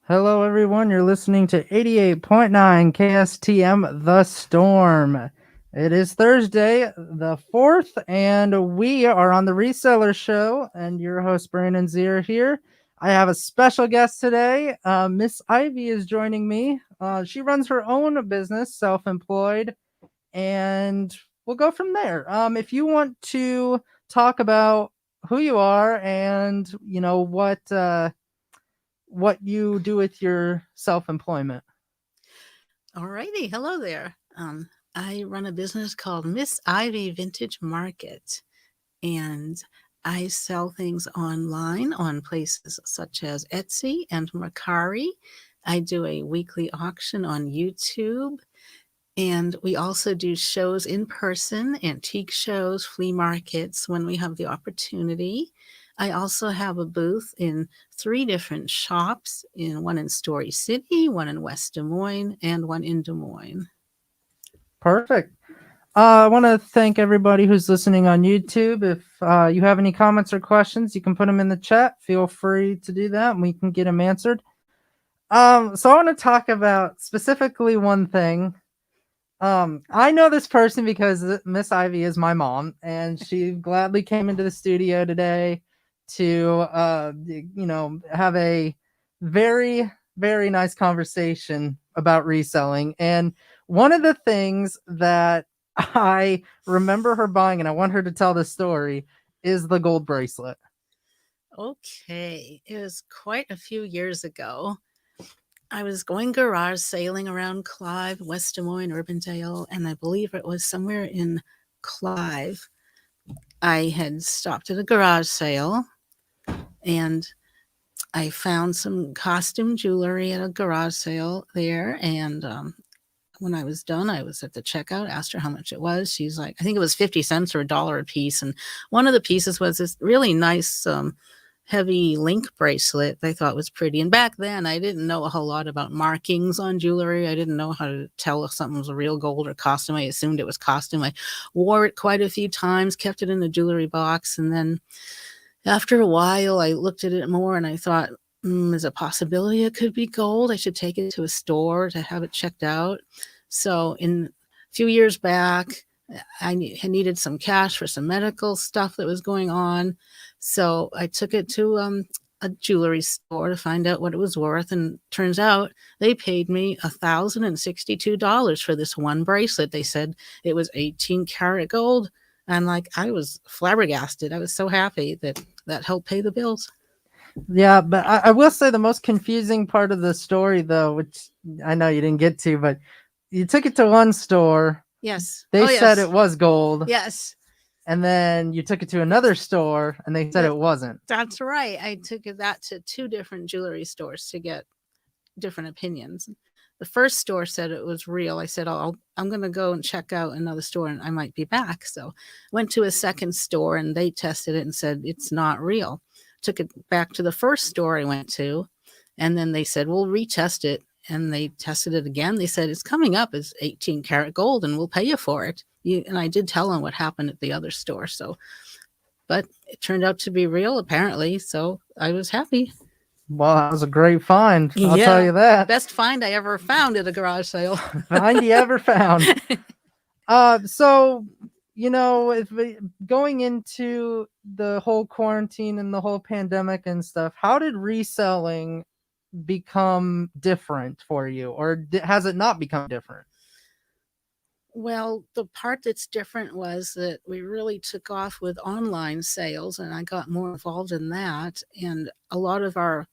Hello, everyone. You're listening to 88.9 KSTM The Storm. It is Thursday, the 4th, and we are on the Reseller Show. And your host, Brandon Zier, here. I have a special guest today. Miss Ivy is joining me. She runs her own business, self-employed, and we'll go from there. If you want to talk about who you are and, what you do with your self-employment. Alrighty, hello there. I run a business called Miss Ivy Vintage Market, and I sell things online on places such as Etsy and Mercari. I do a weekly auction on YouTube, and we also do shows in person, antique shows, flea markets when we have the opportunity. I also have a booth in 3 different shops, one in Story City, one in West Des Moines, and one in Des Moines. Perfect. I want to thank everybody who's listening on YouTube. If you have any comments or questions, you can put them in the chat. Feel free to do that, and we can get them answered. So I want to talk about specifically one thing. I know this person because Miss Ivy is my mom, and she gladly came into the studio today to, have a very, very nice conversation about reselling. And one of the things that I remember her buying, and I want her to tell the story, is the gold bracelet. Okay, it was quite a few years ago. I was going garage sailing around Clive, West Des Moines, Urbandale, and I believe it was somewhere in Clive. I had stopped at a garage sale, and I found some costume jewelry at a garage sale there, and when I was done, I was at the checkout, asked her how much it was. She's like, I think it was 50 cents or $1 a piece, and one of the pieces was this really nice heavy link bracelet I thought was pretty. And back then, I didn't know a whole lot about markings on jewelry. I didn't know how to tell if something was a real gold or costume. I assumed it was costume. I wore it quite a few times, kept it in the jewelry box, and then after a while, I looked at it more and I thought, there's a possibility it could be gold. I should take it to a store to have it checked out. So a few years back, I needed some cash for some medical stuff that was going on. So I took it to a jewelry store to find out what it was worth. And turns out they paid me $1,062 for this one bracelet. They said it was 18 karat gold. And I was flabbergasted. I was so happy that helped pay the bills. Yeah, but I will say the most confusing part of the story, though, which I know you didn't get to, but you took it to one store. Yes. They said yes. it was gold. Yes. And then you took it to another store and they said it wasn't. That's right. I took that to 2 different jewelry stores to get different opinions. The first store said it was real. I said, I'm going to go and check out another store and I might be back. So went to a second store and they tested it and said, it's not real. Took it back to the first store I went to. And then they said, we'll retest it. And they tested it again. They said, it's coming up as 18 karat gold and we'll pay you for it. And I did tell them what happened at the other store. But it turned out to be real, apparently. So I was happy. Well, that was a great find. I'll tell you that. Best find I ever found at a garage sale. Find you ever found. So, going into the whole quarantine and the whole pandemic and stuff, how did reselling become different for you, or has it not become different? Well, the part that's different was that we really took off with online sales, and I got more involved in that. And a lot of our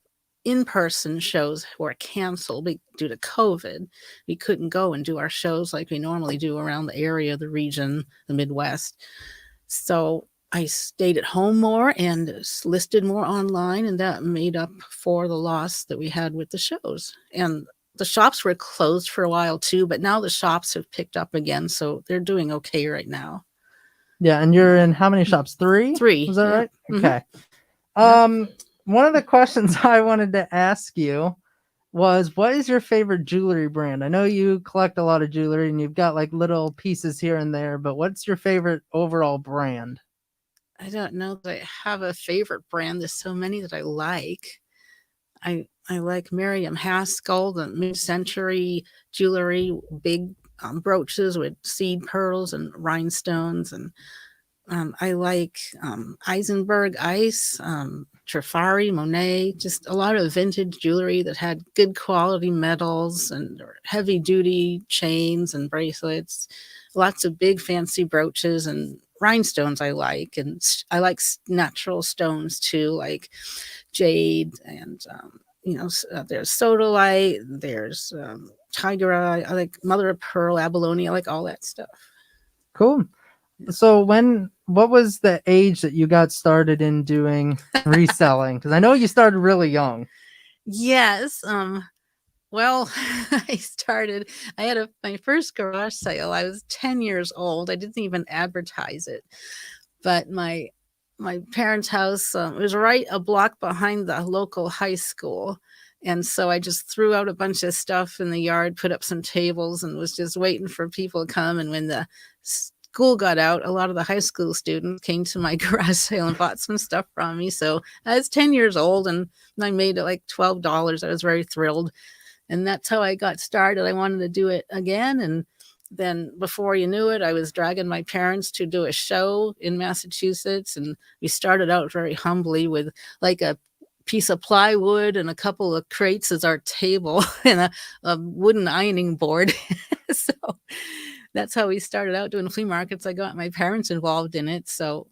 in-person shows were canceled due to COVID. We couldn't go and do our shows like we normally do around the area, the region, the Midwest. So I stayed at home more and listed more online, and that made up for the loss that we had with the shows. And the shops were closed for a while too, but now the shops have picked up again, so they're doing okay right now. Yeah, and you're in how many shops? 3? 3. Was that right? Okay. Mm-hmm. One of the questions I wanted to ask you was, what is your favorite jewelry brand? I know you collect a lot of jewelry and you've got little pieces here and there, but what's your favorite overall brand? I don't know that I have a favorite brand. There's so many that I like. I like Miriam Haskell, the mid-century jewelry, big brooches with seed pearls and rhinestones, and I like Eisenberg Ice, Trifari, Monet, just a lot of vintage jewelry that had good quality metals and heavy duty chains and bracelets. Lots of big fancy brooches and rhinestones I like. And I like natural stones too, like jade and, there's sodalite, there's tiger eye. I like mother of pearl, abalone. I like all that stuff. Cool. So what was the age that you got started in doing reselling? Because I know you started really young. Yes. Well, I had my first garage sale. I was 10 years old. I didn't even advertise it. But my parents' house was right a block behind the local high school. And so I just threw out a bunch of stuff in the yard, put up some tables, and was just waiting for people to come. And when the school got out, a lot of the high school students came to my garage sale and bought some stuff from me. So I was 10 years old and I made it like $12. I was very thrilled. And that's how I got started. I wanted to do it again. And then before you knew it, I was dragging my parents to do a show in Massachusetts. And we started out very humbly with like a piece of plywood and a couple of crates as our table and a wooden ironing board. So that's how we started out doing flea markets. I got my parents involved in it. So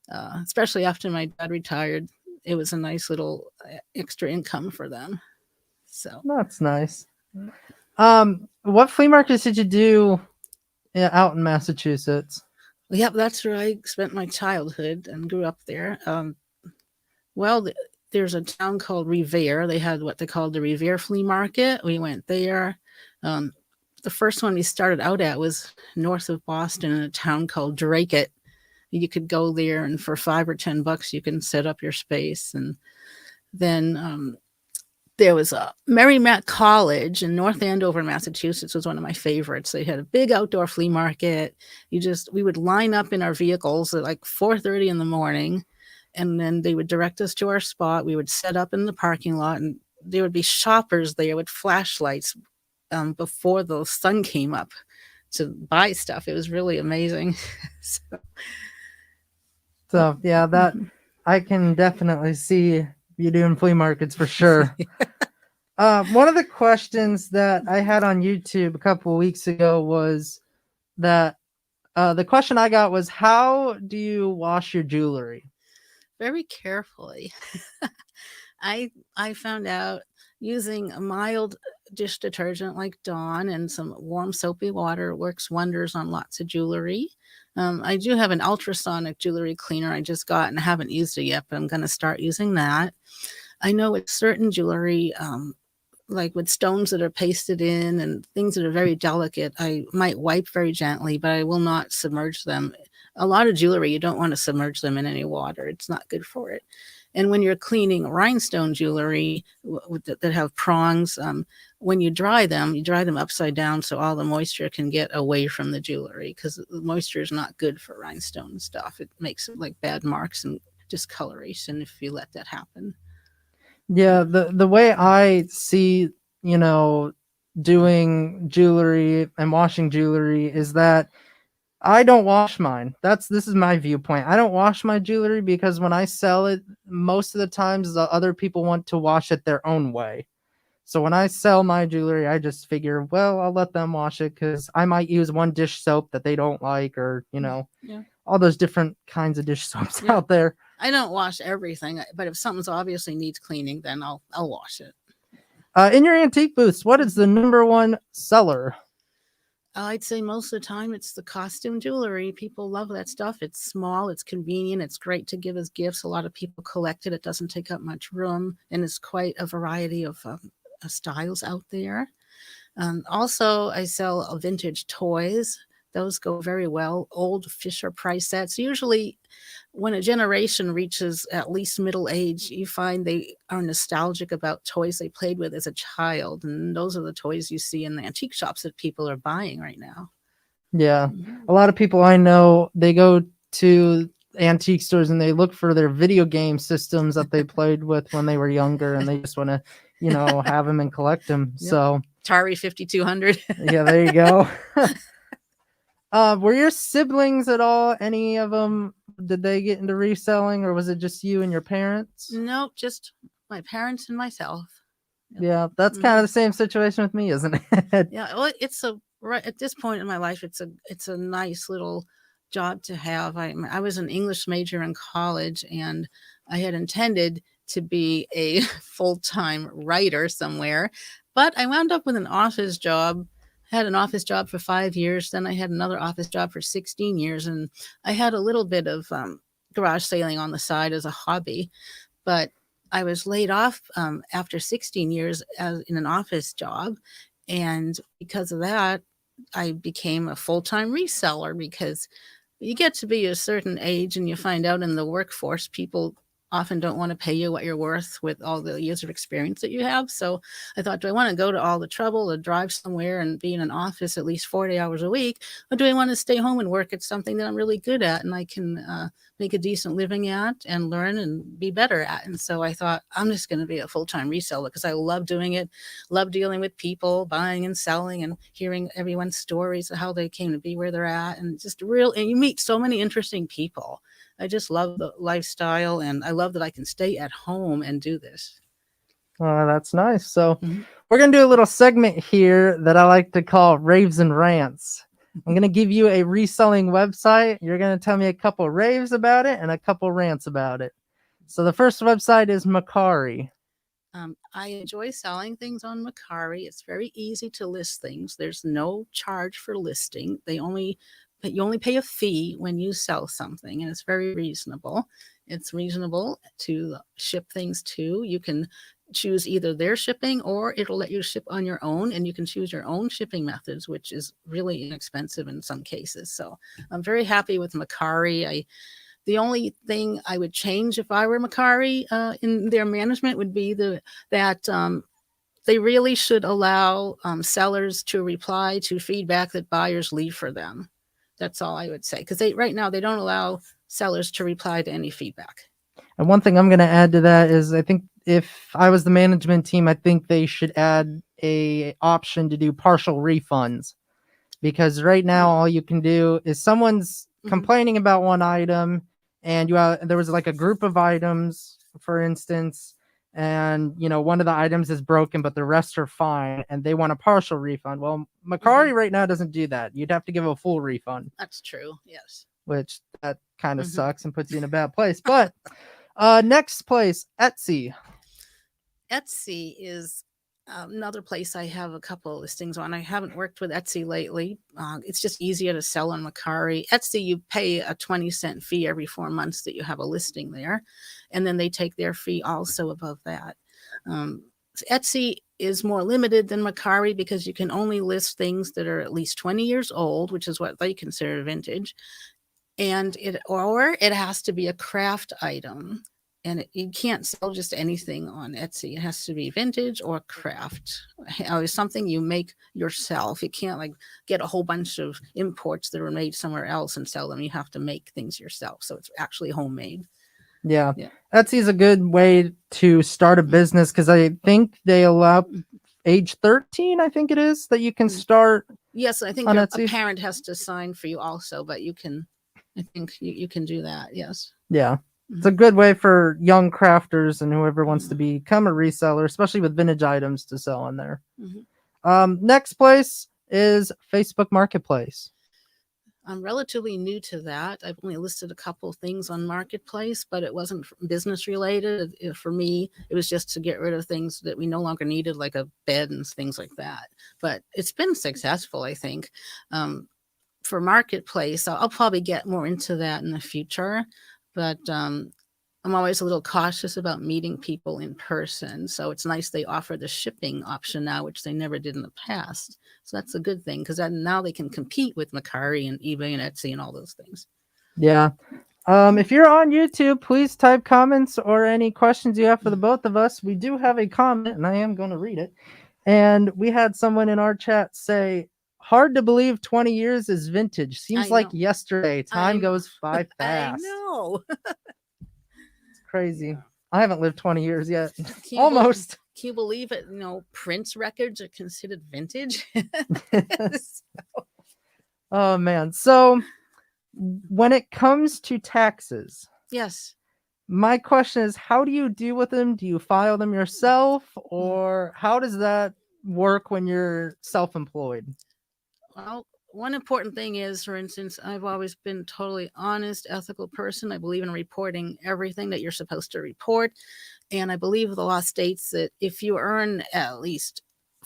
especially after my dad retired, it was a nice little extra income for them. So That's nice. What flea markets did you do out in Massachusetts? Yep, that's where I spent my childhood and grew up there. There's a town called Revere. They had what they called the Revere Flea Market. We went there. The first one we started out at was north of Boston in a town called Dracut. You could go there, and for $5 or $10, you can set up your space. And then there was a Merrimack College in North Andover, Massachusetts, was one of my favorites. They had a big outdoor flea market. We would line up in our vehicles at like 4:30 in the morning, and then they would direct us to our spot. We would set up in the parking lot, and there would be shoppers there with flashlights before the sun came up to buy stuff. It was really amazing. So yeah, that I can definitely see you doing flea markets for sure. One of the questions that I had on YouTube a couple of weeks ago was that the question I got was, how do you wash your jewelry? Very carefully. I found out using a mild dish detergent like Dawn and some warm soapy water works wonders on lots of jewelry. I do have an ultrasonic jewelry cleaner I just got and I haven't used it yet, but I'm going to start using that. I know with certain jewelry, like with stones that are pasted in and things that are very delicate, I might wipe very gently, but I will not submerge them. A lot of jewelry, you don't want to submerge them in any water. It's not good for it. And when you're cleaning rhinestone jewelry that have prongs, when you dry them upside down so all the moisture can get away from the jewelry, because the moisture is not good for rhinestone stuff. It makes like bad marks and discoloration if you let that happen. Yeah, the way I see, doing jewelry and washing jewelry is that I don't wash mine. This is my viewpoint. I don't wash my jewelry because when I sell it, most of the times the other people want to wash it their own way. So when I sell my jewelry, I just figure, well, I'll let them wash it because I might use one dish soap that they don't like, or all those different kinds of dish soaps out there. I don't wash everything, but if something's obviously needs cleaning, then I'll wash it. In your antique booths, what is the number one seller? I'd say most of the time it's the costume jewelry. People love that stuff. It's small, it's convenient, it's great to give as gifts. A lot of people collect it. It doesn't take up much room, and it's quite a variety of styles out there. Also, I sell vintage toys. Those go very well. Old Fisher Price sets. Usually, when a generation reaches at least middle age, you find they are nostalgic about toys they played with as a child. And those are the toys you see in the antique shops that people are buying right now. Yeah. A lot of people I know, they go to antique stores and they look for their video game systems that they played with when they were younger, and they just want to, have them and collect them. Yep. So Atari 5200. yeah, there you go. Were your siblings at all? Any of them? Did they get into reselling, or was it just you and your parents? Nope, just my parents and myself. Yep. Yeah, that's kind of the same situation with me, isn't it? Yeah, well, it's right at this point in my life, it's a nice little job to have. I was an English major in college, and I had intended to be a full-time writer somewhere, but I wound up with an office job. Had an office job for 5 years, then I had another office job for 16 years, and I had a little bit of garage sailing on the side as a hobby, but I was laid off after 16 years in an office job. And because of that, I became a full-time reseller, because you get to be a certain age and you find out in the workforce, people often don't want to pay you what you're worth with all the years of experience that you have. So I thought, do I want to go to all the trouble to drive somewhere and be in an office at least 40 hours a week? Or do I want to stay home and work at something that I'm really good at and I can make a decent living at and learn and be better at? And so I thought, I'm just going to be a full-time reseller, because I love doing it, love dealing with people, buying and selling and hearing everyone's stories of how they came to be where they're at. And and you meet so many interesting people. I just love the lifestyle, and I love that I can stay at home and do this. That's nice. So we're going to do a little segment here that I like to call Raves and Rants. I'm going to give you a reselling website. You're going to tell me a couple raves about it and a couple rants about it. So the first website is Mercari. I enjoy selling things on Mercari. It's very easy to list things. There's no charge for listing. But you only pay a fee when you sell something, and it's very reasonable. It's reasonable to ship things to. You can choose either their shipping, or it'll let you ship on your own, and you can choose your own shipping methods, which is really inexpensive in some cases. So I'm very happy with Mercari. The only thing I would change if I were Mercari in their management would be that they really should allow sellers to reply to feedback that buyers leave for them. That's all I would say, because right now they don't allow sellers to reply to any feedback. And one thing I'm going to add to that is, I think if I was the management team, I think they should add a option to do partial refunds, because right now all you can do is someone's complaining about one item, and there was like a group of items, for instance, and one of the items is broken but the rest are fine, and they want a partial refund. Well, Mercari right now doesn't do that. You'd have to give a full refund. That's true, yes. Which that kind of sucks and puts you in a bad place. But next place, Etsy. Etsy is another place I have a couple of listings on. I haven't worked with Etsy lately. It's just easier to sell on Mercari. Etsy, you pay a 20-cent fee every 4 months that you have a listing there, and then they take their fee also above that. Etsy is more limited than Mercari, because you can only list things that are at least 20 years old, which is what they consider vintage, and it has to be a craft item. And you can't sell just anything on Etsy. It has to be vintage or craft. It's something you make yourself. You can't get a whole bunch of imports that are made somewhere else and sell them. You have to make things yourself. So it's actually homemade. Yeah. Etsy is a good way to start a business, because I think they allow age 13, I think it is, that you can start. Yes, I think a parent has to sign for you also, but I think you can do that. Yes. Yeah. It's a good way for young crafters and whoever wants to become a reseller, especially with vintage items to sell on there. Next place is Facebook Marketplace. I'm relatively new to that. I've only listed a couple things on Marketplace, but it wasn't business related. For me, it was just to get rid of things that we no longer needed, like a bed and things like that. But it's been successful, I think. For Marketplace, I'll probably get more into that in the future. But I'm always a little cautious about meeting people in person. So it's nice they offer the shipping option now, which they never did in the past. So that's a good thing, because now they can compete with Mercari and eBay and Etsy and all those things. Yeah. If you're on YouTube, please type comments or any questions you have for the both of us. We do have a comment, and I am going to read it. And we had someone in our chat say, hard to believe 20 years is vintage. Seems I like know. yesterday. I Time know. goes by I fast. know. It's crazy. Yeah. I haven't lived 20 years yet. Can Almost. Can you believe it? Prince records are considered vintage. Oh man. So when it comes to taxes, Yes. my question is, how do you deal with them? Do you file them yourself, or how does that work when you're self-employed? Well, one important thing is, for instance, I've always been totally honest, ethical person. I believe in reporting everything that you're supposed to report. And I believe the law states that if you earn at least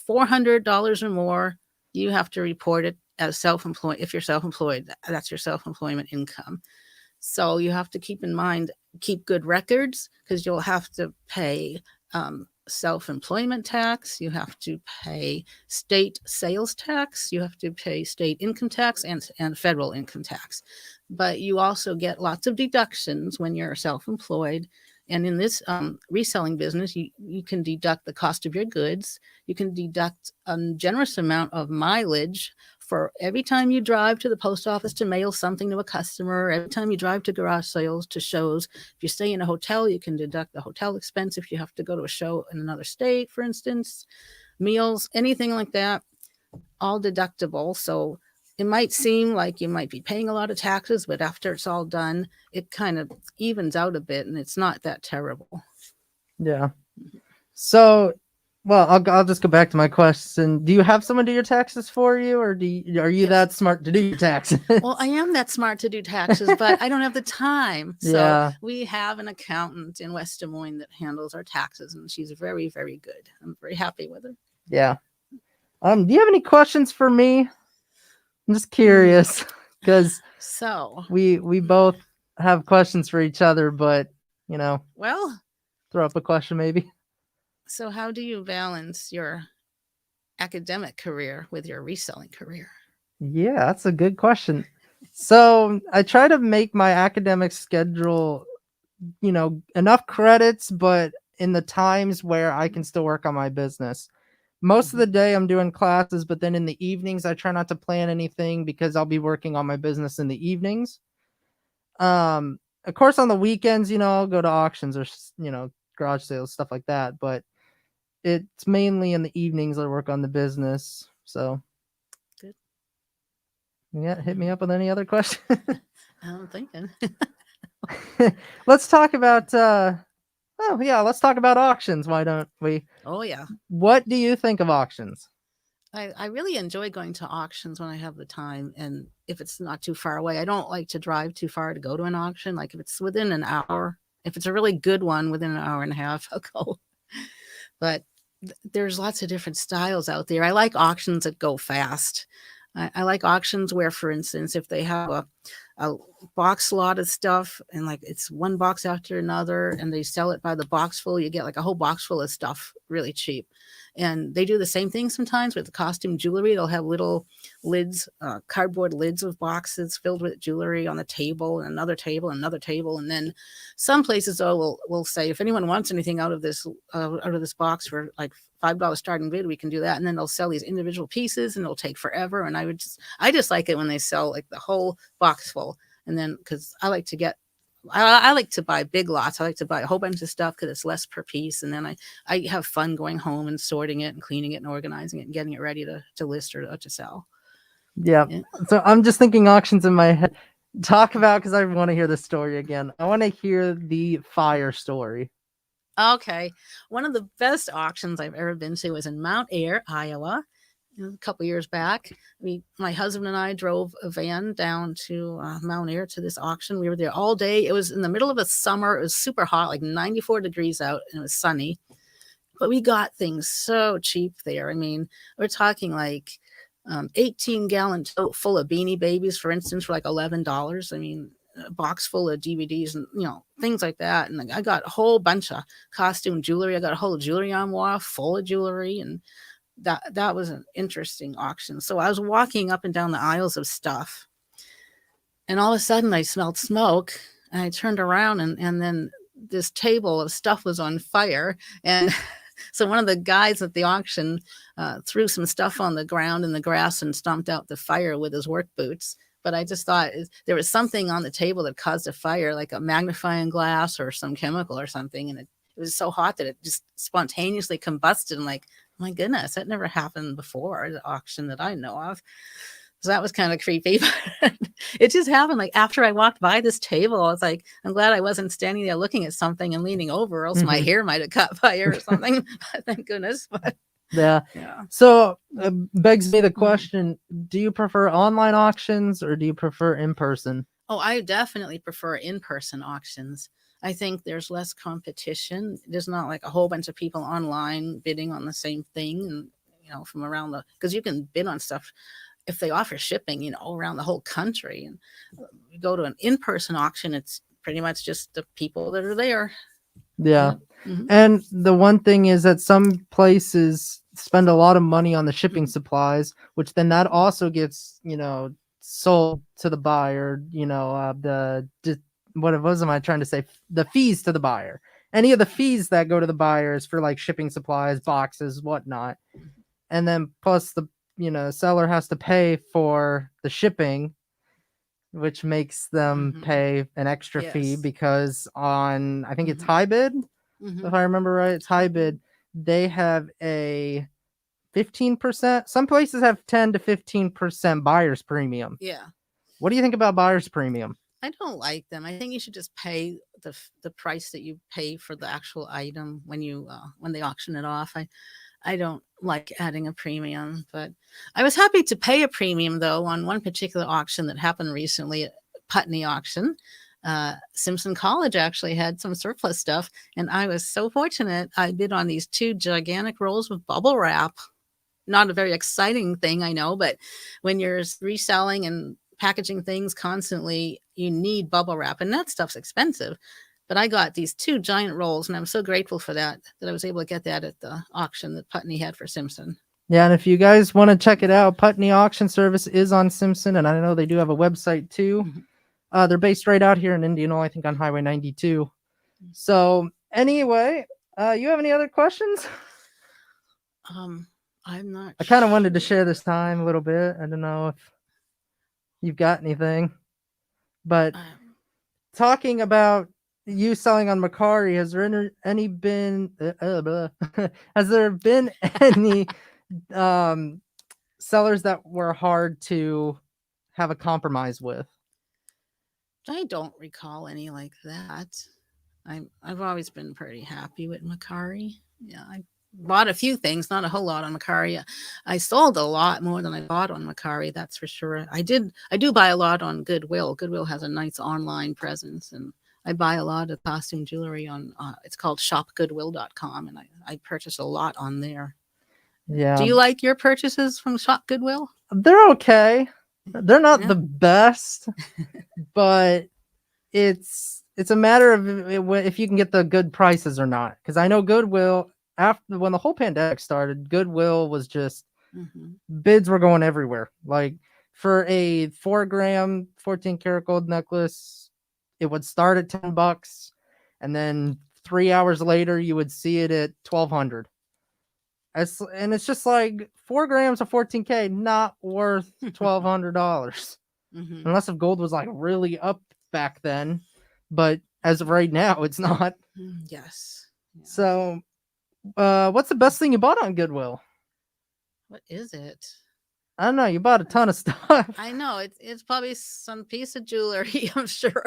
$400 or more, you have to report it as self-employed. If you're self-employed, that's your self-employment income. So you have to keep in mind, keep good records, because you'll have to pay self-employment tax. You have to pay state sales tax. You have to pay state income tax and federal income tax. But you also get lots of deductions when you're self-employed. And in this reselling business, you can deduct the cost of your goods. You can deduct a generous amount of mileage for every time you drive to the post office to mail something to a customer, every time you drive to garage sales, to shows. If you stay in a hotel, you can deduct the hotel expense if you have to go to a show in another state, for instance, meals, anything like that, all deductible. So it might seem like you might be paying a lot of taxes, but after it's all done, it kind of evens out a bit and it's not that terrible. Yeah. So, well, I'll just go back to my question. Do you have someone do your taxes for you, or are you Yes. that smart to do your taxes? Well, I am that smart to do taxes, but I don't have the time. So Yeah. we have an accountant in West Des Moines that handles our taxes, and she's very, very good. I'm very happy with her. Yeah. Do you have any questions for me? I'm just curious because So we both have questions for each other, but well, throw up a question maybe. so how do you balance your academic career with your reselling career? Yeah, that's a good question. So I try to make my academic schedule, enough credits, but in the times where I can still work on my business. Most of the day I'm doing classes, but then in the evenings I try not to plan anything because I'll be working on my business in the evenings. Of course on the weekends, I'll go to auctions or garage sales, stuff like that, but it's mainly in the evenings I work on the business. So Good. yeah, hit me up with any other questions. I'm thinking. Let's talk about let's talk about auctions. Why don't we? Oh, yeah. What do you think of auctions? I really enjoy going to auctions when I have the time, and if it's not too far away. I don't like to drive too far to go to an auction. Like if it's within an hour, if it's a really good one within an hour and a half, I'll go. But there's lots of different styles out there. I like auctions that go fast. I like auctions where, for instance, if they have a box lot of stuff and like it's one box after another and they sell it by the box full, you get like a whole box full of stuff really cheap. And they do the same thing sometimes with the costume jewelry. They'll have little lids, cardboard lids of boxes filled with jewelry on the table, and another table, and another table. And then some places will say, if anyone wants anything out of this box for like $5 starting bid, we can do that. And then they'll sell these individual pieces and it'll take forever. And I just like it when they sell like the whole box full. And then, because I like to buy big lots. I like to buy a whole bunch of stuff because it's less per piece. And then I have fun going home and sorting it and cleaning it and organizing it and getting it ready to list or to sell. Yeah. So I'm just thinking auctions in my head. Talk about, because I want to hear the story again. I want to hear the fire story. Okay. One of the best auctions I've ever been to was in Mount Ayr, Iowa, a couple years back. My husband and I drove a van down to Mount Ayr to this auction. We were there all day. It was in the middle of a summer. It was super hot, like 94 degrees out, and it was sunny. But we got things so cheap there. I mean, we're talking like 18-gallon tote full of Beanie Babies, for instance, for like $11. I mean, a box full of DVDs and things like that. And I got a whole bunch of costume jewelry. I got a whole jewelry armoire full of jewelry, and that was an interesting auction. So I was walking up and down the aisles of stuff, and all of a sudden I smelled smoke, and I turned around, and then this table of stuff was on fire, and So one of the guys at the auction threw some stuff on the ground in the grass and stomped out the fire with his work boots. But I just thought there was something on the table that caused a fire, like a magnifying glass or some chemical or something. And it was so hot that it just spontaneously combusted. I'm like, my goodness, that never happened before the auction that I know of. So that was kind of creepy. But it just happened like after I walked by this table. I was like, I'm glad I wasn't standing there looking at something and leaning over, or else my hair might have caught fire or something. Thank goodness. But Yeah. yeah. So begs me the question, do you prefer online auctions or do you prefer in person? Oh, I definitely prefer in-person auctions. I think there's less competition. There's not like a whole bunch of people online bidding on the same thing, and from around because you can bid on stuff if they offer shipping, around the whole country. And you go to an in-person auction, it's pretty much just the people that are there. Yeah. Mm-hmm. And the one thing is that some places spend a lot of money on the shipping supplies, which then that also gets, sold to the buyer, what am I trying to say? The fees to the buyer. Any of the fees that go to the buyers for like shipping supplies, boxes, whatnot. And then plus the, seller has to pay for the shipping, which makes them pay an extra fee because on, I think it's high bid. If I remember right, it's high bid. They have a 15%. Some places have 10 to 15% buyer's premium. Yeah. What do you think about buyer's premium? I don't like them. I think you should just pay the price that you pay for the actual item when they auction it off. I don't like adding a premium, but I was happy to pay a premium though on one particular auction that happened recently at Putney auction. Simpson College actually had some surplus stuff, and I was so fortunate. I bid on these 2 gigantic rolls of bubble wrap. Not a very exciting thing, I know, but when you're reselling and packaging things constantly, you need bubble wrap, and that stuff's expensive. But I got these 2 giant rolls, and I'm so grateful for that I was able to get that at the auction that Putney had for Simpson. Yeah, and if you guys want to check it out, Putney Auction Service is on Simpson, and I know they do have a website too. They're based right out here in Indianola, I think on Highway 92. So anyway, you have any other questions? I'm not I kind of wanted to share this time a little bit. I don't know if you've got anything, but talking about you selling on Mercari, has there been has there been any sellers that were hard to have a compromise with? I don't recall any like that. I've always been pretty happy with Mercari. Yeah, I bought a few things, not a whole lot on Mercari. I sold a lot more than I bought on Mercari, that's for sure. I do buy a lot on Goodwill. Goodwill has a nice online presence, and I buy a lot of costume jewelry on it's called shopgoodwill.com, and I purchase a lot on there. Yeah. Do you like your purchases from Shop Goodwill? They're okay. They're not the best, but it's a matter of if you can get the good prices or not. Because I know Goodwill, after when the whole pandemic started, Goodwill was just bids were going everywhere. Like for a 4-gram 14 karat gold necklace, it would start at $10, and then 3 hours later you would see it at $1,200. And it's just like 4 grams of 14K not worth $1,200 unless if gold was like really up back then, but as of right now it's not. Yes. Yeah. So what's the best thing you bought on Goodwill? What is it? I don't know, you bought a ton of stuff. I know it's probably some piece of jewelry. I'm sure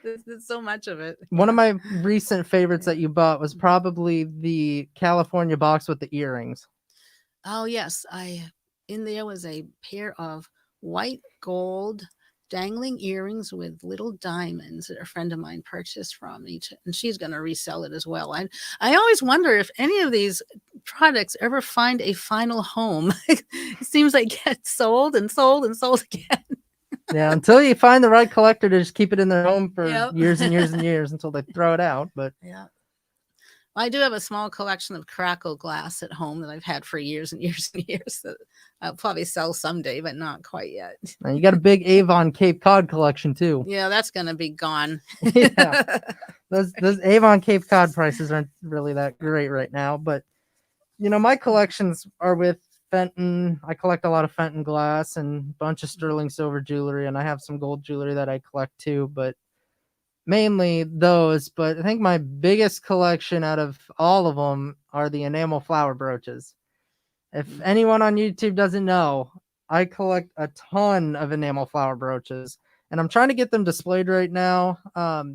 there's so much of it. One of my recent favorites that you bought was probably the California box with the earrings. Oh yes, in there was a pair of white gold dangling earrings with little diamonds that a friend of mine purchased from me, and she's going to resell it as well. I always wonder if any of these products ever find a final home. It seems like get sold and sold and sold again. Yeah, until you find the right collector to just keep it in their home for years and years and years until they throw it out. But yeah. I do have a small collection of crackle glass at home that I've had for years and years and years that I'll probably sell someday, but not quite yet. And you got a big Avon Cape Cod collection too. Yeah, that's going to be gone. Yeah, those Avon Cape Cod prices aren't really that great right now, but my collections are with Fenton. I collect a lot of Fenton glass and a bunch of sterling silver jewelry, and I have some gold jewelry that I collect too, but mainly those. But I think my biggest collection out of all of them are the enamel flower brooches. If anyone on YouTube doesn't know, I collect a ton of enamel flower brooches, and I'm trying to get them displayed right now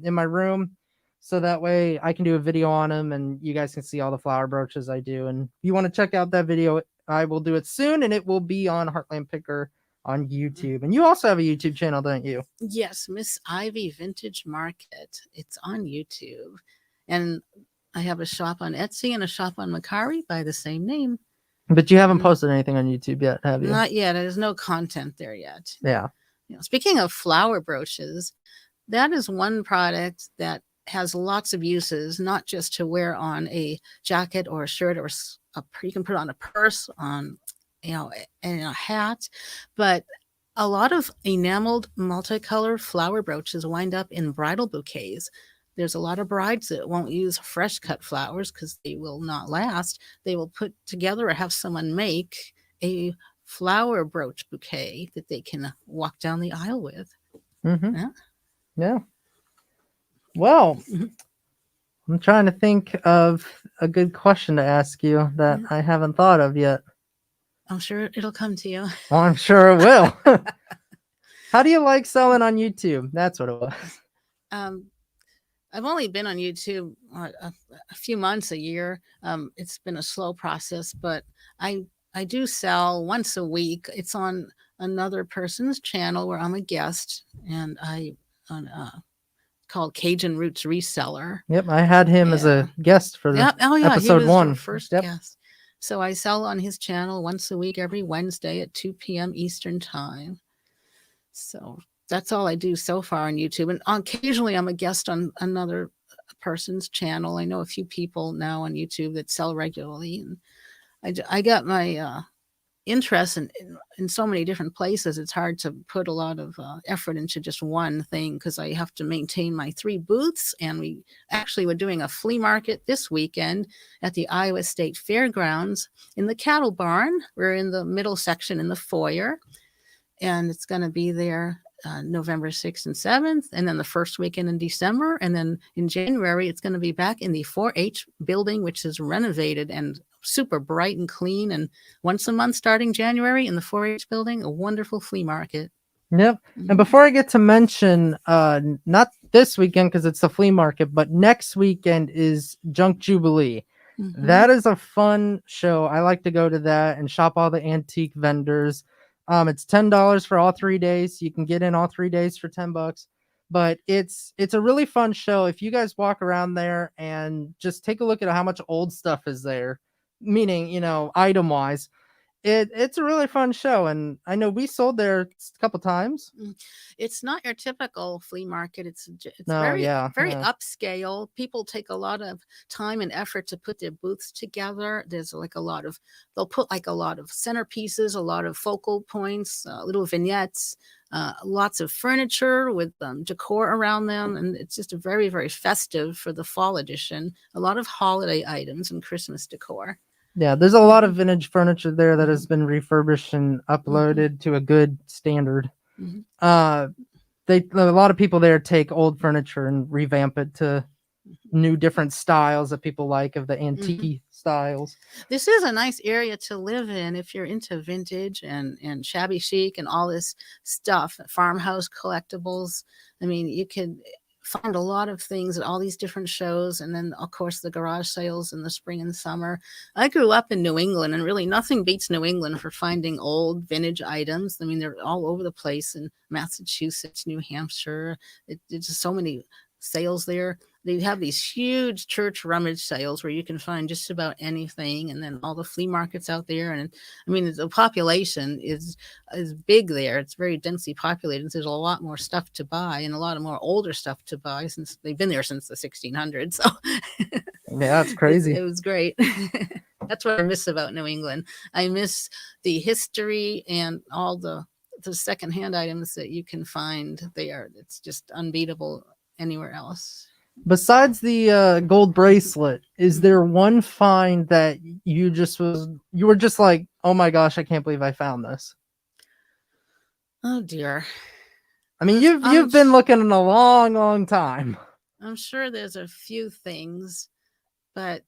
in my room, so that way I can do a video on them and you guys can see all the flower brooches I do. And if you want to check out that video, I will do it soon, and it will be on Heartland Picker on YouTube. And you also have a YouTube channel, don't you? Yes, Miss Ivy Vintage Market. It's on YouTube. And I have a shop on Etsy and a shop on Macari by the same name. But you haven't posted anything on YouTube yet, have you? Not yet. There's no content there yet. Yeah. Speaking of flower brooches, that is one product that has lots of uses, not just to wear on a jacket or a shirt, or you can put on a purse, on and a hat, but a lot of enameled multicolored flower brooches wind up in bridal bouquets. There's a lot of brides that won't use fresh cut flowers because they will not last. They will put together or have someone make a flower brooch bouquet that they can walk down the aisle with. Yeah. Well, I'm trying to think of a good question to ask you that I haven't thought of yet. I'm sure it'll come to you. Well, I'm sure it will. How do you like selling on YouTube? That's what it was. I've only been on YouTube a few months, a year. It's been a slow process, but I do sell once a week. It's on another person's channel where I'm a guest, and called Cajun Roots Reseller. Yep, I had him as a guest for episode 1. First guest. So I sell on his channel once a week, every Wednesday at 2 p.m. Eastern time. So that's all I do so far on YouTube. And occasionally I'm a guest on another person's channel. I know a few people now on YouTube that sell regularly. And I got my interest in so many different places. It's hard to put a lot of effort into just one thing because I have to maintain my 3 booths. And we actually were doing a flea market this weekend at the Iowa State Fairgrounds in the cattle barn. We're in the middle section in the foyer, and it's going to be there November 6th and 7th, and then the first weekend in December. And then in January, it's going to be back in the 4-H building, which is renovated and super bright and clean. And once a month starting January in the 4-H building, a wonderful flea market. Yep. And before I get to mention, not this weekend because it's the flea market, but next weekend is Junk Jubilee. That is a fun show. I like to go to that and shop all the antique vendors. It's $10 for all 3 days. You can get in all 3 days for $10, but it's a really fun show. If you guys walk around there and just take a look at how much old stuff is there, meaning, item wise, it's a really fun show. And I know we sold there a couple times. It's not your typical flea market. It's very upscale. People take a lot of time and effort to put their booths together. There's they'll put like a lot of centerpieces, a lot of focal points, little vignettes, lots of furniture with decor around them. And it's just a very, very festive for the fall edition. A lot of holiday items and Christmas decor. Yeah, there's a lot of vintage furniture there that has been refurbished and uploaded to a good standard. A lot of people there take old furniture and revamp it to new different styles that people like, of the antique styles. This is a nice area to live in if you're into vintage and shabby chic and all this stuff, farmhouse collectibles. I mean, you could find a lot of things at all these different shows, and then of course the garage sales in the spring and summer. I grew up in New England, and really nothing beats New England for finding old vintage items. I mean, they're all over the place in Massachusetts, New Hampshire. There's just so many sales there. They have these huge church rummage sales where you can find just about anything, and then all the flea markets out there. And I mean, the population is big there. It's very densely populated. There's a lot more stuff to buy and a lot of more older stuff to buy, since they've been there since the 1600s. So yeah, that's crazy. It was great. That's what I miss about New England. I miss the history and all the secondhand items that you can find there. It's just unbeatable anywhere else. Besides the gold bracelet, is there one find that you were just like, oh my gosh, I can't believe I found this? Oh dear. I mean, This- I'm you've been looking in a long time. I'm sure there's a few things, but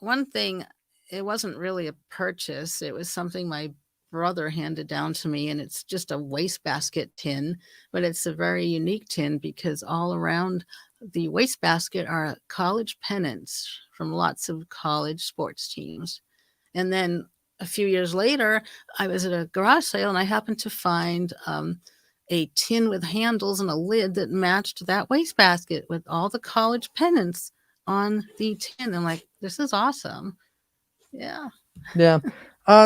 one thing, it wasn't really a purchase. It was something my brother handed down to me, and it's just a wastebasket tin, but it's a very unique tin because all around the wastebasket are college pennants from lots of college sports teams. And then a few years later, I was at a garage sale and I happened to find a tin with handles and a lid that matched that wastebasket with all the college pennants on the tin. I'm like, this is awesome. Yeah. Yeah.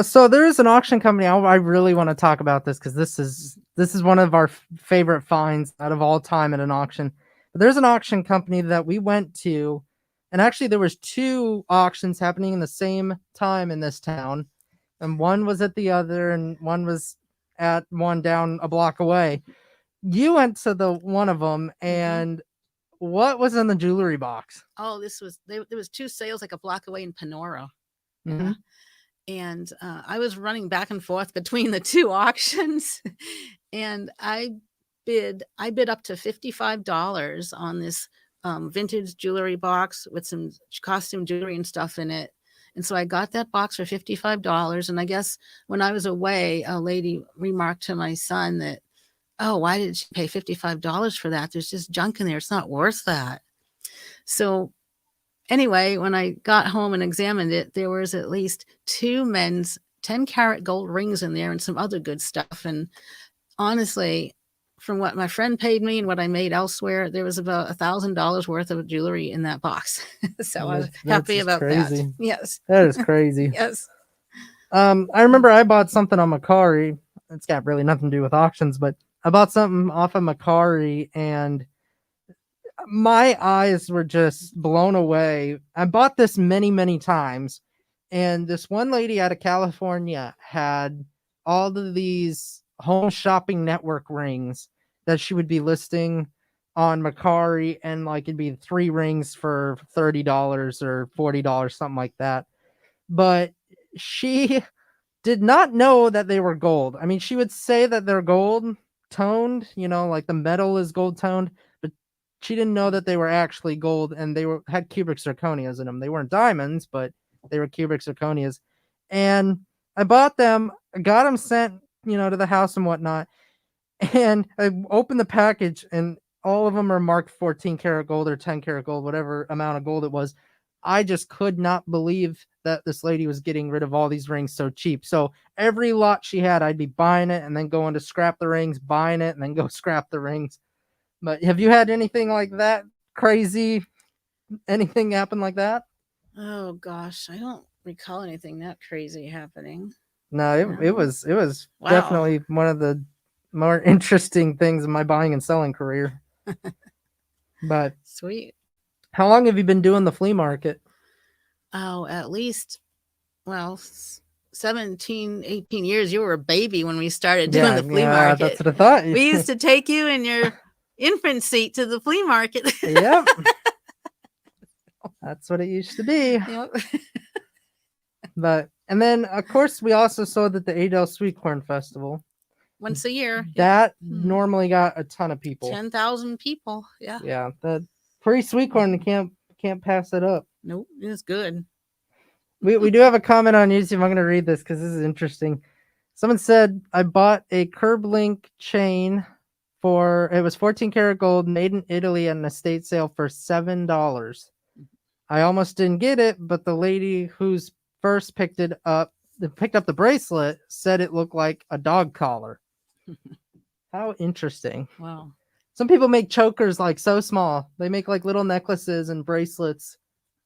So there is an auction company. I really want to talk about this because this is one of our favorite finds out of all time at an auction. But there's an auction company that we went to, and actually there was two auctions happening in the same time in this town, and one was at the other, and one was at one down a block away. You went to the one of them, and what was in the jewelry box? Oh, there was two sales like a block away in Panora. Mhm. Yeah. And I was running back and forth between the two auctions, and I bid up to $55 on this vintage jewelry box with some costume jewelry and stuff in it. And so I got that box for $55. And I guess when I was away, a lady remarked to my son that, oh, why did she pay $55 for that? There's just junk in there. It's not worth that. So anyway, when I got home and examined it, there was at least two men's 10-carat gold rings in there and some other good stuff. And honestly, from what my friend paid me and what I made elsewhere, there was about $1,000 worth of jewelry in that box. So I was happy just about crazy. that. Yes. That is crazy. Yes. I remember I bought something on Macari. It's got really nothing to do with auctions, but I bought something off of Macari and my eyes were just blown away. I bought this many times, and this one lady out of California had all of these home shopping network rings that she would be listing on Macari, and like it'd be 3 rings for $30 or $40, something like that. But she did not know that they were gold. I mean, she would say that they're gold toned, like the metal is gold toned, but she didn't know that they were actually gold, and they had cubic zirconias in them. They weren't diamonds, but they were cubic zirconias. And I bought them, I got them sent, to the house and whatnot. And I opened the package, and all of them are marked 14 karat gold or 10 karat gold, whatever amount of gold it was. I just could not believe that this lady was getting rid of all these rings so cheap. So every lot she had, I'd be buying it and then going to scrap the rings, buying it and then go scrap the rings. But have you had anything like that crazy? Anything happen like that? Oh gosh, I don't recall anything that crazy happening. No, it was Wow. definitely one of the more interesting things in my buying and selling career. But Sweet. how long have you been doing the flea market? Oh, at least, well, 17, 18 years. You were a baby when we started doing the flea market. That's what I thought. We used to take you in your infant seat to the flea market. Yep. That's what it used to be. Yep. And then of course we also sold at the Adel Sweet Corn Festival. Once a year. That normally got a ton of people. 10,000 people. Yeah. Yeah. The pre-sweet corn, can't pass it up. Nope. It's good. We do have a comment on YouTube. I'm gonna read this because this is interesting. Someone said, I bought a curb link chain it was 14 karat gold, made in Italy at an estate sale for $7. I almost didn't get it, but the lady who's first picked up the bracelet said it looked like a dog collar. How interesting. Wow. Some people make chokers like so small. They make like little necklaces and bracelets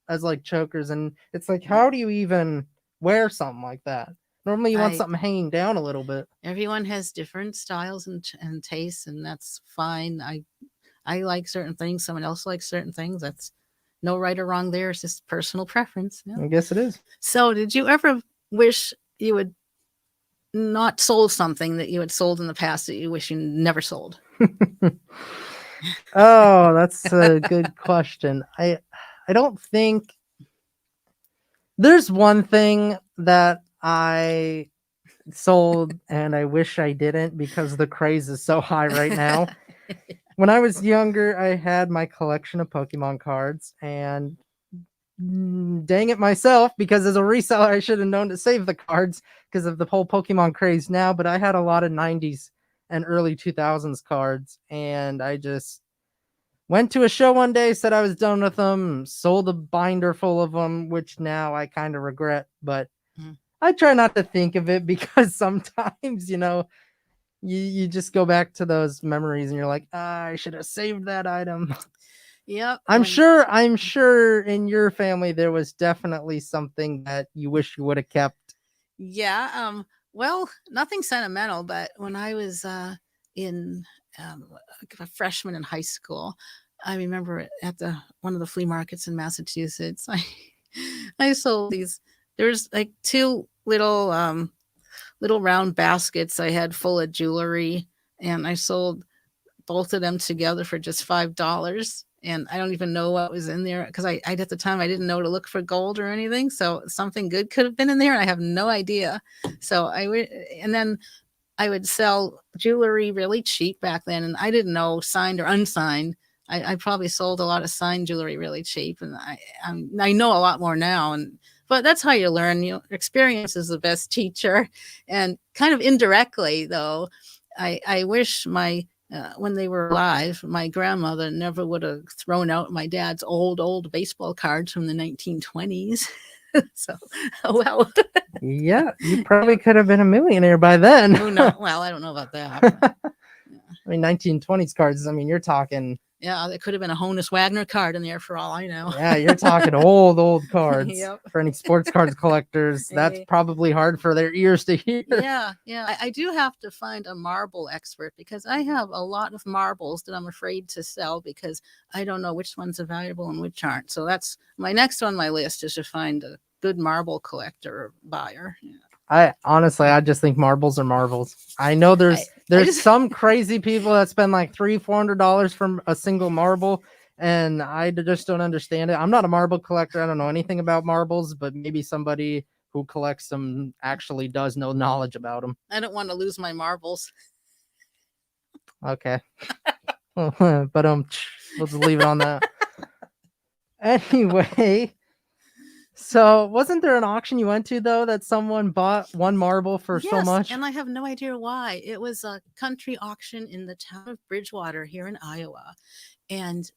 as like chokers, and it's like, how do you even wear something like that? Normally you want something hanging down a little bit. Everyone has different styles and tastes, and that's fine. I like certain things. Someone else likes certain things. That's no right or wrong there. It's just personal preference. Yeah. I guess it is. So did you ever wish you would not sold something that you had sold in the past that you wish you never sold? Oh, that's a good question. I don't think there's one thing that I sold and I wish I didn't because the craze is so high right now. When I was younger, I had my collection of Pokemon cards, and dang it myself, because as a reseller, I should have known to save the cards because of the whole Pokemon craze now. But I had a lot of 90s and early 2000s cards, and I just went to a show one day, said I was done with them, sold a binder full of them, which now I kind of regret. But Mm. I try not to think of it because sometimes, you just go back to those memories and you're like, I should have saved that item. Yep. I'm sure in your family there was definitely something that you wish you would have kept. Yeah. Well, nothing sentimental, but when I was in a freshman in high school, I remember at one of the flea markets in Massachusetts, I sold these. There's like two little round baskets I had full of jewelry, and I sold both of them together for just $5. And I don't even know what was in there because I at the time I didn't know to look for gold or anything. So something good could have been in there, and I have no idea. So and then I would sell jewelry really cheap back then, and I didn't know signed or unsigned. I probably sold a lot of signed jewelry really cheap, and I know a lot more now. But that's how you learn. Experience is the best teacher, and kind of indirectly though, I wish when they were alive, my grandmother never would have thrown out my dad's old baseball cards from the 1920s. So, well, Yeah, you probably could have been a millionaire by then. who knows? Well, I don't know about that. But, I mean, 1920s cards, I mean, you're talking. yeah, there could have been a Honus Wagner card in there for all I know. Yeah, you're talking old cards. Yep. For any sports cards collectors, that's probably hard for their ears to hear. Yeah. I do have to find a marble expert because I have a lot of marbles that I'm afraid to sell because I don't know which ones are valuable and which aren't. So that's my next on my list, is to find a good marble collector or buyer. Yeah. I just think marbles are marbles. I know there's some crazy people that spend like $300-$400 from a single marble, and I just don't understand it. I'm not a marble collector. I don't know anything about marbles, but maybe somebody who collects them actually does know knowledge about them. I don't want to lose my marbles. Okay. But we'll just leave it on that. Anyway, so wasn't there an auction you went to though that someone bought one marble for so much? And I have no idea why. It was a country auction in the town of Bridgewater here in Iowa, and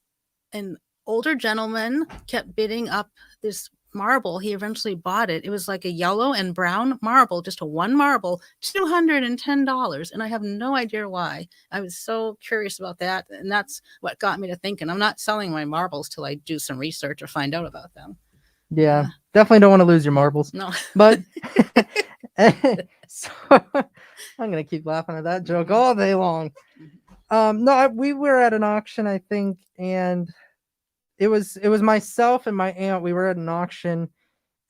an older gentleman kept bidding up this marble. He eventually bought it. It was like a yellow and brown marble, just a one marble, $210. And I have no idea why. I was so curious about that. And that's what got me to thinking, I'm not selling my marbles till I do some research or find out about them. Yeah, definitely don't want to lose your marbles. No. But so I'm going to keep laughing at that joke all day long. No, we were at an auction, I think, and it was myself and my aunt. We were at an auction, and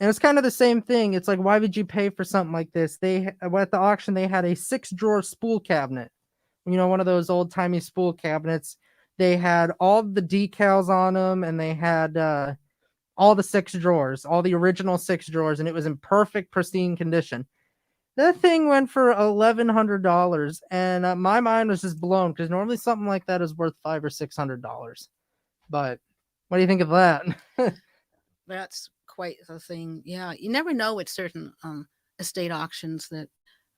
it was kind of the same thing. It's like, why would you pay for something like this? At the auction, they had a 6-drawer spool cabinet. One of those old timey spool cabinets. They had all the decals on them, and they had all the 6 drawers, all the original 6 drawers, and it was in perfect, pristine condition. That thing went for $1,100, and my mind was just blown because normally something like that is worth $500 or $600. But what do you think of that? That's quite the thing. Yeah, you never know with certain estate auctions that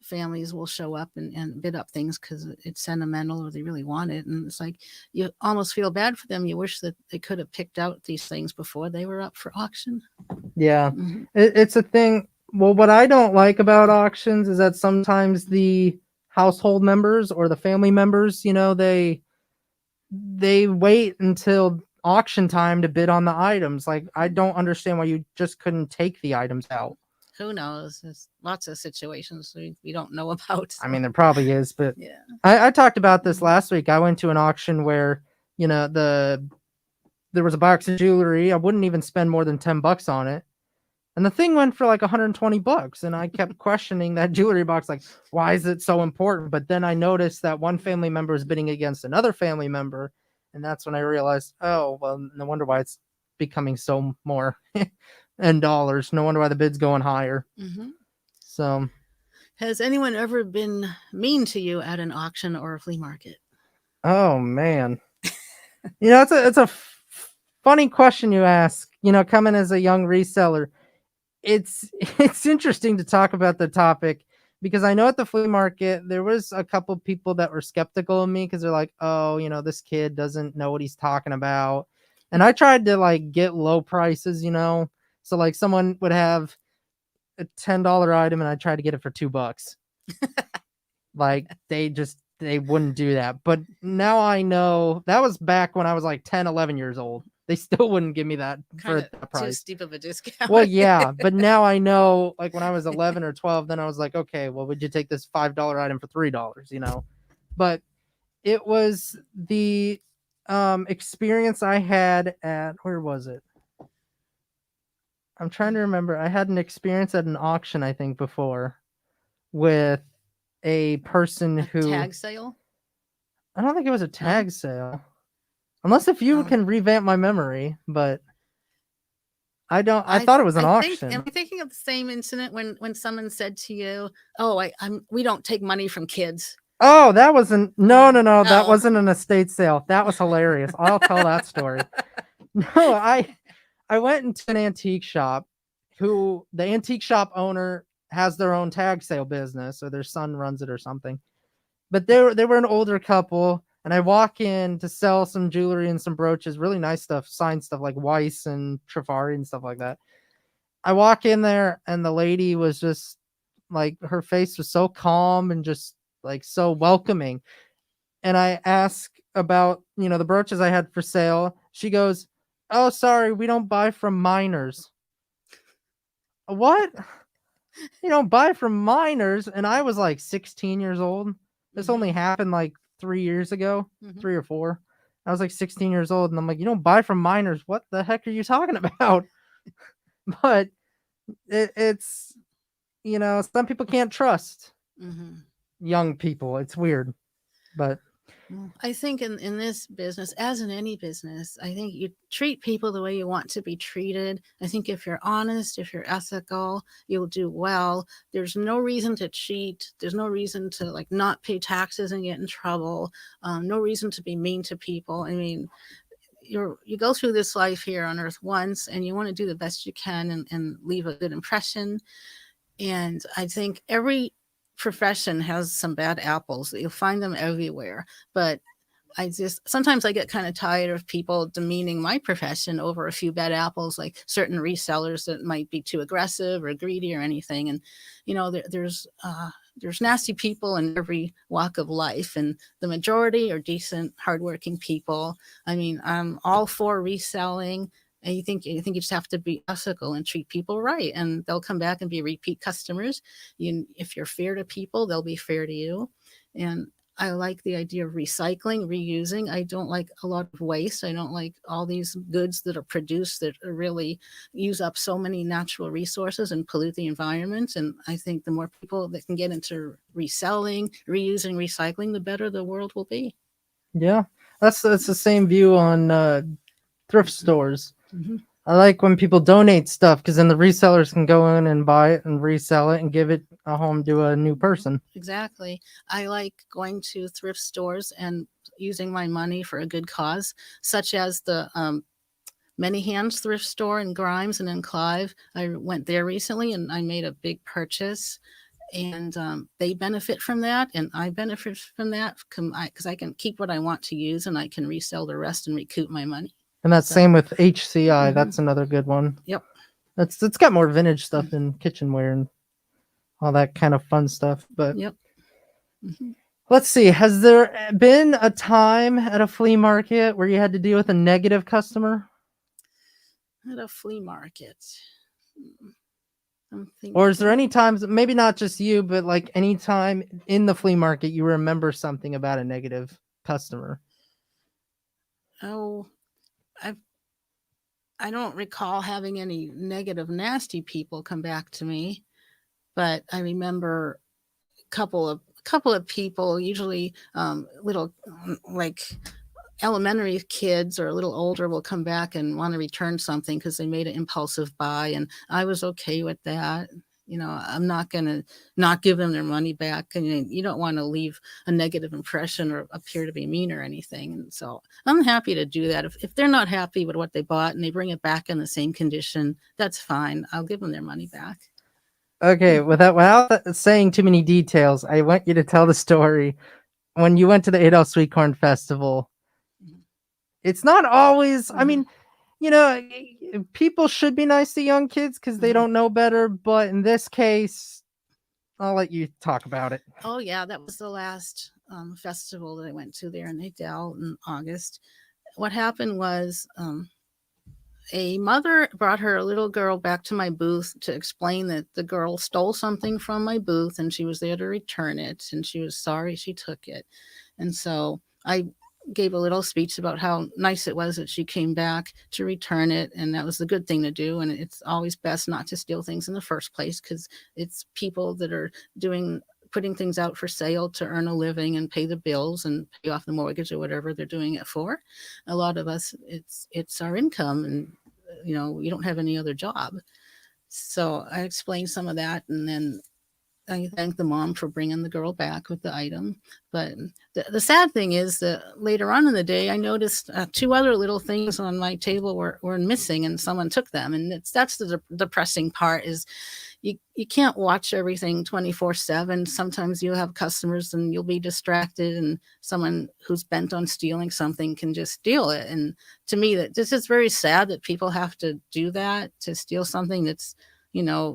families will show up and bid up things because it's sentimental or they really want it, and it's like you almost feel bad for them. You wish that they could have picked out these things before they were up for auction. Yeah. It's a thing. Well, what I don't like about auctions is that sometimes the household members or the family members, they wait until auction time to bid on the items. Like, I don't understand why you just couldn't take the items out. Who knows? There's lots of situations we don't know about. So. I mean, there probably is, but yeah. I talked about this last week. I went to an auction where, there was a box of jewelry. I wouldn't even spend more than $10 on it. And the thing went for like $120. And I kept questioning that jewelry box, like, why is it so important? But then I noticed that one family member was bidding against another family member. And that's when I realized, oh, well, no wonder why it's becoming so more in dollars. No wonder why the bid's going higher. Mm-hmm. So, Has anyone ever been mean to you at an auction or a flea market? oh man, it's a funny question you ask. Coming as a young reseller, it's it's interesting to talk about the topic because I know at the flea market there was a couple people that were skeptical of me because they're like, oh, this kid doesn't know what he's talking about, and I tried to like get low prices, so like someone would have a $10 item and I tried to get it for $2. Like they wouldn't do that. But now I know that was back when I was like 10, 11 years old. They still wouldn't give me that for Kind that of too price. steep of a discount. Well, yeah, but now I know, like when I was 11 or 12, then I was like, okay, well, would you take this $5 item for $3, But it was the experience I had at, where was it? I'm trying to remember. I had an experience at an auction, I think, before with a person A who, tag sale? I don't think it was a tag sale. Unless if you can revamp my memory, but I don't. I thought it was an auction. Am I thinking of the same incident when someone said to you, "Oh, we don't take money from kids." Oh, that wasn't. No. That Oh. wasn't an estate sale. That was hilarious. I'll tell that story. No, I went into an antique shop. Who the antique shop owner has their own tag sale business, or their son runs it or something. But they were an older couple, and I walk in to sell some jewelry and some brooches, really nice stuff, signed stuff like Weiss and Trifari and stuff like that. I walk in there, and the lady was just like, her face was so calm and just like so welcoming. And I ask about, the brooches I had for sale. She goes, "Oh, sorry, we don't buy from minors." What? You don't buy from minors? And I was like 16 years old. This only happened like 3 years ago, 3 or 4. I was like 16 years old, and I'm like, you don't buy from minors. What the heck are you talking about? But it's, some people can't trust young people. It's weird, but I think in this business, as in any business, I think you treat people the way you want to be treated. I think if you're honest, if you're ethical, you'll do well. There's no reason to cheat. There's no reason to like not pay taxes and get in trouble. No reason to be mean to people. I mean, you go through this life here on earth once, and you want to do the best you can and leave a good impression. And I think every profession has some bad apples. You'll find them everywhere. But sometimes I get kind of tired of people demeaning my profession over a few bad apples, like certain resellers that might be too aggressive or greedy or anything. And, there's nasty people in every walk of life, and the majority are decent, hardworking people. I mean, I'm all for reselling. And you think you just have to be ethical and treat people right, and they'll come back and be repeat customers. If you're fair to people, they'll be fair to you. And I like the idea of recycling, reusing. I don't like a lot of waste. I don't like all these goods that are produced that really use up so many natural resources and pollute the environment. And I think the more people that can get into reselling, reusing, recycling, the better the world will be. Yeah, that's the same view on thrift stores. I like when people donate stuff because then the resellers can go in and buy it and resell it and give it a home to a new person. Exactly. I like going to thrift stores and using my money for a good cause, such as the Many Hands thrift store in Grimes and in Clive. I went there recently and I made a big purchase. And they benefit from that, and I benefit from that because I can keep what I want to use, and I can resell the rest and recoup my money. And that's same with HCI. That's another good one. Yep. It's got more vintage stuff and kitchenware and all that kind of fun stuff. But yep. Let's see. Has there been a time at a flea market where you had to deal with a negative customer? At a flea market. Or is there any times, maybe not just you, but like any time in the flea market you remember something about a negative customer? Oh, I don't recall having any negative, nasty people come back to me, but I remember a couple of people, usually little like elementary kids or a little older will come back and want to return something because they made an impulsive buy, and I was okay with that. I'm not going to not give them their money back, and you don't want to leave a negative impression or appear to be mean or anything. And so I'm happy to do that. If they're not happy with what they bought and they bring it back in the same condition, that's fine. I'll give them their money back. Okay, without saying too many details, I want you to tell the story when you went to the Adolf Sweet Corn Festival. It's not always, I mean, people should be nice to young kids because they don't know better. But in this case, I'll let you talk about it. Oh, yeah. That was the last festival that I went to there in Adel in August. What happened was a mother brought her little girl back to my booth to explain that the girl stole something from my booth and she was there to return it. And she was sorry she took it. And so I gave a little speech about how nice it was that she came back to return it, and that was the good thing to do. And it's always best not to steal things in the first place because it's people that are putting things out for sale to earn a living and pay the bills and pay off the mortgage or whatever they're doing it for. A lot of us, it's our income, and we don't have any other job. So I explained some of that, and then I thank the mom for bringing the girl back with the item. But the sad thing is that later on in the day, I noticed 2 other little things on my table were missing, and someone took them. And that's the depressing part is you can't watch everything 24/7. Sometimes you have customers and you'll be distracted, and someone who's bent on stealing something can just steal it. And to me, this is very sad that people have to do that, to steal something that's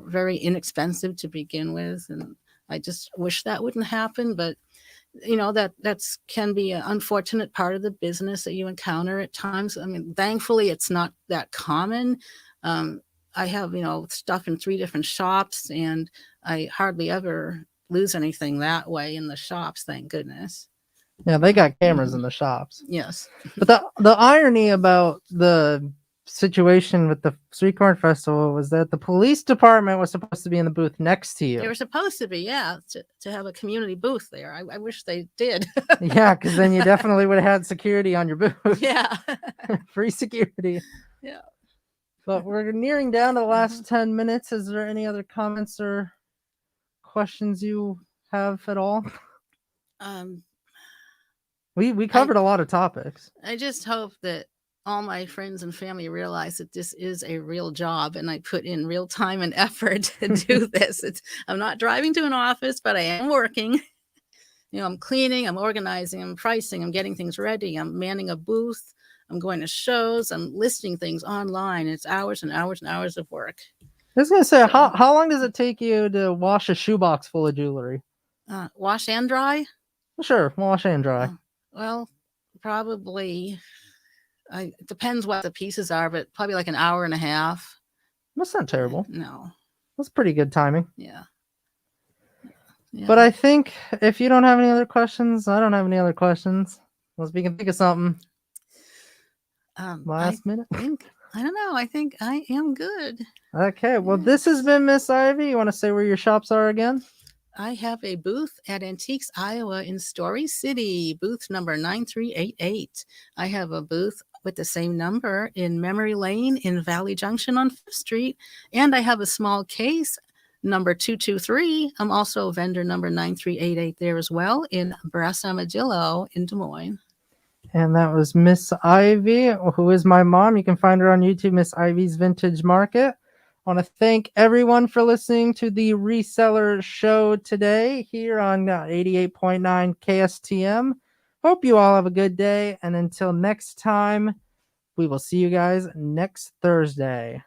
very inexpensive to begin with. And I just wish that wouldn't happen. But, that's can be an unfortunate part of the business that you encounter at times. I mean, thankfully, it's not that common. I have, stuff in 3 different shops, and I hardly ever lose anything that way in the shops. Thank goodness. Yeah, they got cameras in the shops. Yes. But the irony about the situation with the Sweet Corn Festival was that the police department was supposed to be in the booth next to you. They were supposed to be, yeah, to have a community booth there. I wish they did. Yeah, because then you definitely would have had security on your booth. Yeah. Free security. Yeah. But we're nearing down to the last 10 minutes. Is there any other comments or questions you have at all? We covered a lot of topics. I just hope that all my friends and family realize that this is a real job, and I put in real time and effort to do this. I'm not driving to an office, but I am working. I'm cleaning, I'm organizing, I'm pricing, I'm getting things ready, I'm manning a booth, I'm going to shows, I'm listing things online. It's hours and hours and hours of work. I was gonna say, how long does it take you to wash a shoebox full of jewelry? Wash and dry? Sure, wash and dry. Well, probably. It depends what the pieces are, but probably like an hour and a half. That's not terrible. No. That's pretty good timing. Yeah. But I think if you don't have any other questions, I don't have any other questions. Unless we can think of something. Last minute? I don't know. I think I am good. Okay. Well, this has been Miss Ivy. You want to say where your shops are again? I have a booth at Antiques, Iowa in Story City, booth number 9388. I have a booth with the same number in Memory Lane in Valley Junction on 5th Street. And I have a small case, number 223. I'm also vendor number 9388 there as well in Brass Armadillo in Des Moines. And that was Miss Ivy, who is my mom. You can find her on YouTube, Miss Ivy's Vintage Market. I want to thank everyone for listening to the Reseller show today here on 88.9 KSTM. Hope you all have a good day. And until next time, we will see you guys next Thursday.